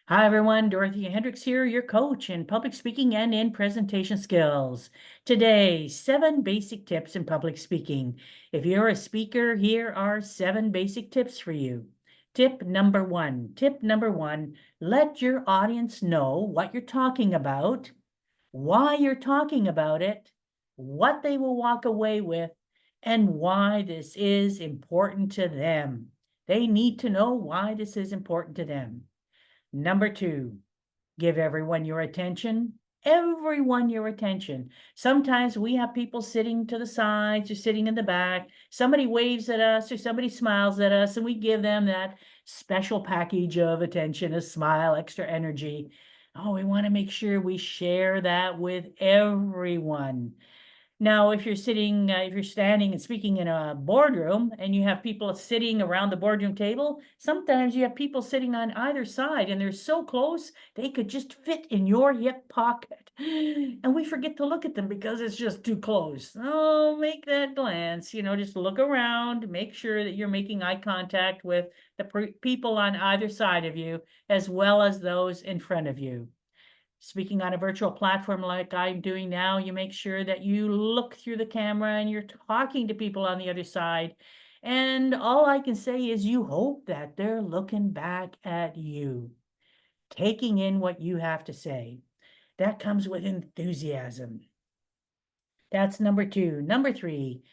Hi, everyone. Dorothea Hendriks here, your coach in public speaking and in presentation skills. Today, 7 basic tips in public speaking. If you're a speaker, here are 7 basic tips for you. Tip number one, let your audience know what you're talking about, why you're talking about it, what they will walk away with, and why this is important to them. They need to know why this is important to them. Number 2, give everyone your attention. Everyone your attention. Sometimes we have people sitting to the sides or sitting in the back. Somebody waves at us or somebody smiles at us, and we give them that special package of attention, a smile, extra energy. Oh, we want to make sure we share that with everyone. Now, if you're standing and speaking in a boardroom and you have people sitting around the boardroom table, sometimes you have people sitting on either side and they're so close, they could just fit in your hip pocket. And we forget to look at them because it's just too close. Oh, make that glance, just look around, make sure that you're making eye contact with the people on either side of you, as well as those in front of you. Speaking on a virtual platform like I'm doing now, you make sure that you look through the camera and you're talking to people on the other side. And all I can say is you hope that they're looking back at you, taking in what you have to say. That comes with enthusiasm. That's number 2. Number 3,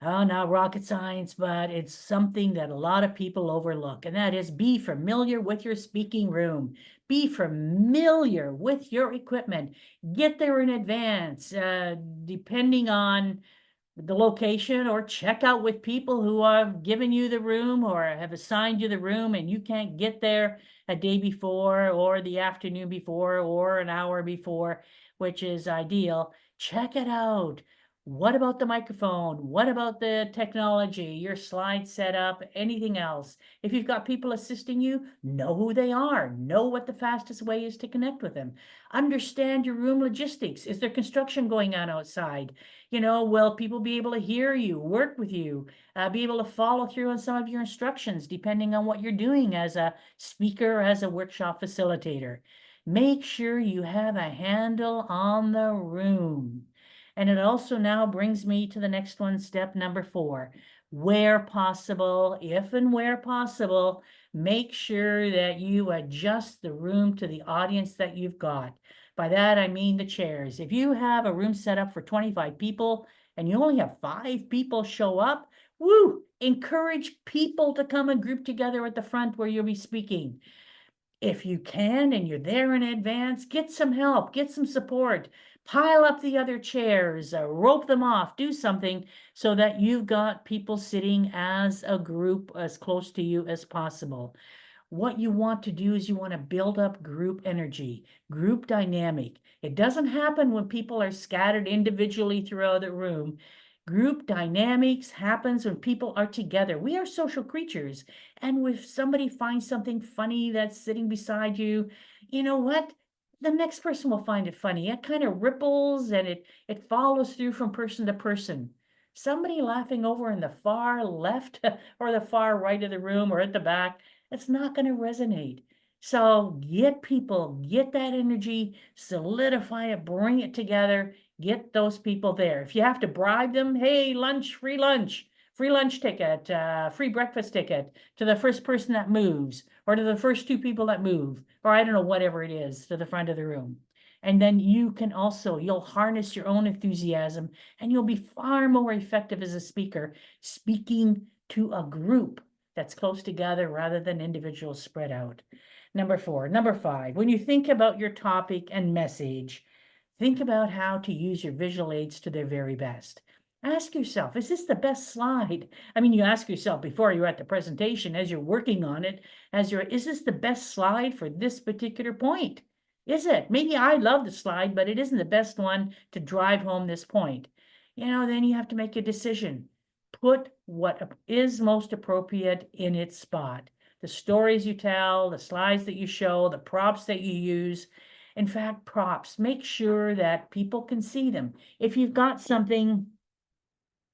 oh, not rocket science, but it's something that a lot of people overlook, and that is be familiar with your speaking room. Be familiar with your equipment. Get there in advance, depending on the location, or check out with people who have given you the room or have assigned you the room and you can't get there a day before or the afternoon before or an hour before, which is ideal. Check it out. What about the microphone? What about the technology, your slide setup, anything else? If you've got people assisting you, know who they are. Know what the fastest way is to connect with them. Understand your room logistics. Is there construction going on outside? Will people be able to hear you, work with you, be able to follow through on some of your instructions, depending on what you're doing as a speaker, as a workshop facilitator? Make sure you have a handle on the room. And it also now brings me to the next one, step number 4. Where possible, if and where possible, make sure that you adjust the room to the audience that you've got. By that, I mean the chairs. If you have a room set up for 25 people and you only have 5 people show up, woo, encourage people to come and group together at the front where you'll be speaking. If you can and you're there in advance, get some help, get some support, pile up the other chairs, rope them off, do something so that you've got people sitting as a group as close to you as possible. What you want to do is you want to build up group energy, group dynamic. It doesn't happen when people are scattered individually throughout the room. Group dynamics happens when people are together. We are social creatures. And if somebody finds something funny that's sitting beside you, you know what? The next person will find it funny. It kind of ripples and it follows through from person to person. Somebody laughing over in the far left or the far right of the room or at the back, it's not going to resonate. So get people, get that energy, solidify it, bring it together, get those people there. If you have to bribe them, hey, lunch, free lunch ticket, free breakfast ticket to the first person that moves, or to the first 2 people that move, or I don't know, whatever it is, to the front of the room. And then you can also, you'll harness your own enthusiasm and you'll be far more effective as a speaker, speaking to a group that's close together rather than individuals spread out. Number 4. Number 5, when you think about your topic and message, think about how to use your visual aids to their very best. Ask yourself, is this the best slide? I mean, you ask yourself before you're at the presentation, as you're working on it, is this the best slide for this particular point? Is it? Maybe I love the slide, but it isn't the best one to drive home this point. Then you have to make a decision. Put what is most appropriate in its spot. The stories you tell, the slides that you show, the props that you use. In fact, props, make sure that people can see them. If you've got something,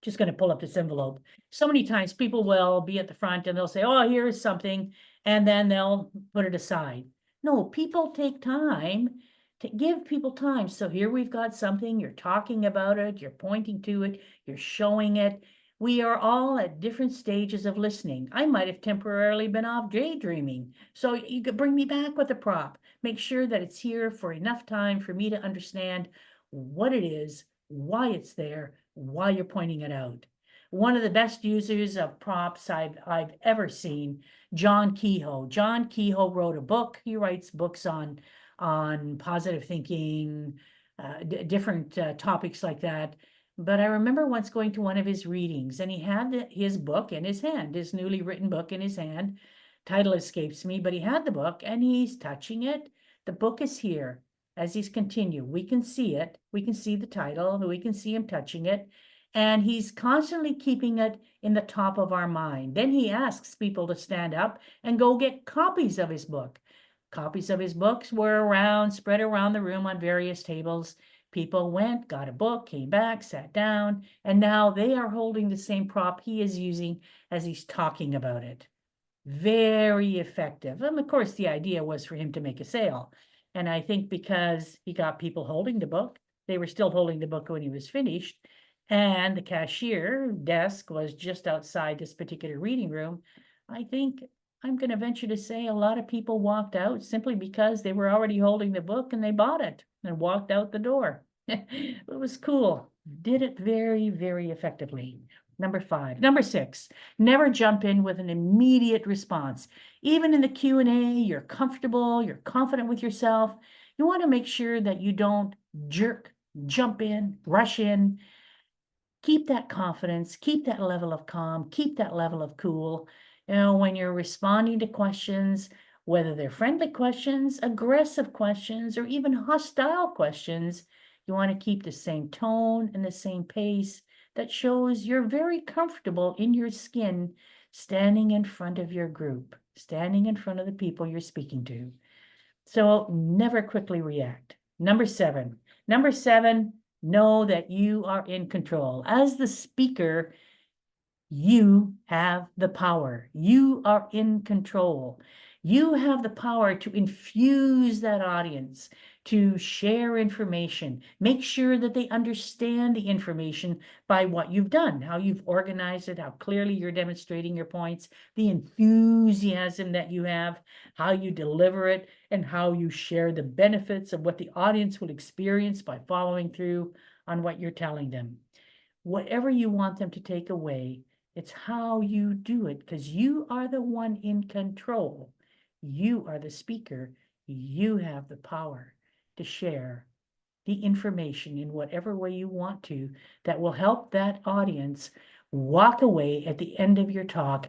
just going to pull up this envelope. So many times people will be at the front and they'll say, oh, here's something, and then they'll put it aside. No, people take time to give people time. So here we've got something, you're talking about it, you're pointing to it, you're showing it. We are all at different stages of listening. I might have temporarily been off daydreaming. So you could bring me back with a prop. Make sure that it's here for enough time for me to understand what it is, why it's there, why you're pointing it out. One of the best users of props I've ever seen, John Kehoe. John Kehoe wrote a book. He writes books on positive thinking, different topics like that. But I remember once going to one of his readings, and he had his book in his hand, his newly written book in his hand. Title escapes me, but he had the book and he's touching it. The book is here. As he's continue, we can see it. We can see the title. We can see him touching it. And he's constantly keeping it in the top of our mind. Then he asks people to stand up and go get copies of his book. Copies of his books were spread around the room on various tables. People went, got a book, came back, sat down, and now they are holding the same prop he is using as he's talking about it. Very effective. And of course, the idea was for him to make a sale. And I think because he got people holding the book, they were still holding the book when he was finished, and the cashier desk was just outside this particular reading room, I think I'm going to venture to say a lot of people walked out simply because they were already holding the book and they bought it and walked out the door. It was cool. Did it very, very effectively. Number 5. Number 6, never jump in with an immediate response. Even in the Q&A, you're comfortable, you're confident with yourself. You want to make sure that you don't jump in, rush in. Keep that confidence, keep that level of calm, keep that level of cool. You know, when you're responding to questions, whether they're friendly questions, aggressive questions, or even hostile questions, you want to keep the same tone and the same pace that shows you're very comfortable in your skin standing in front of your group, standing in front of the people you're speaking to. So never quickly react. Number 7. Know that you are in control. As the speaker, you have the power. You are in control. You have the power to infuse that audience, to share information, make sure that they understand the information by what you've done, how you've organized it, how clearly you're demonstrating your points, the enthusiasm that you have, how you deliver it, and how you share the benefits of what the audience will experience by following through on what you're telling them. Whatever you want them to take away, it's how you do it, because you are the one in control. You are the speaker. You have the power to share the information in whatever way you want to that will help that audience walk away at the end of your talk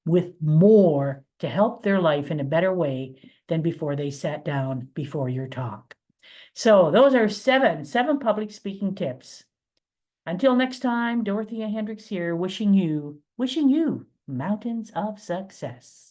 with more to help their life in a better way than before they sat down before your talk. So those are seven public speaking tips. Until next time, Dorothea Hendriks here, wishing you mountains of success.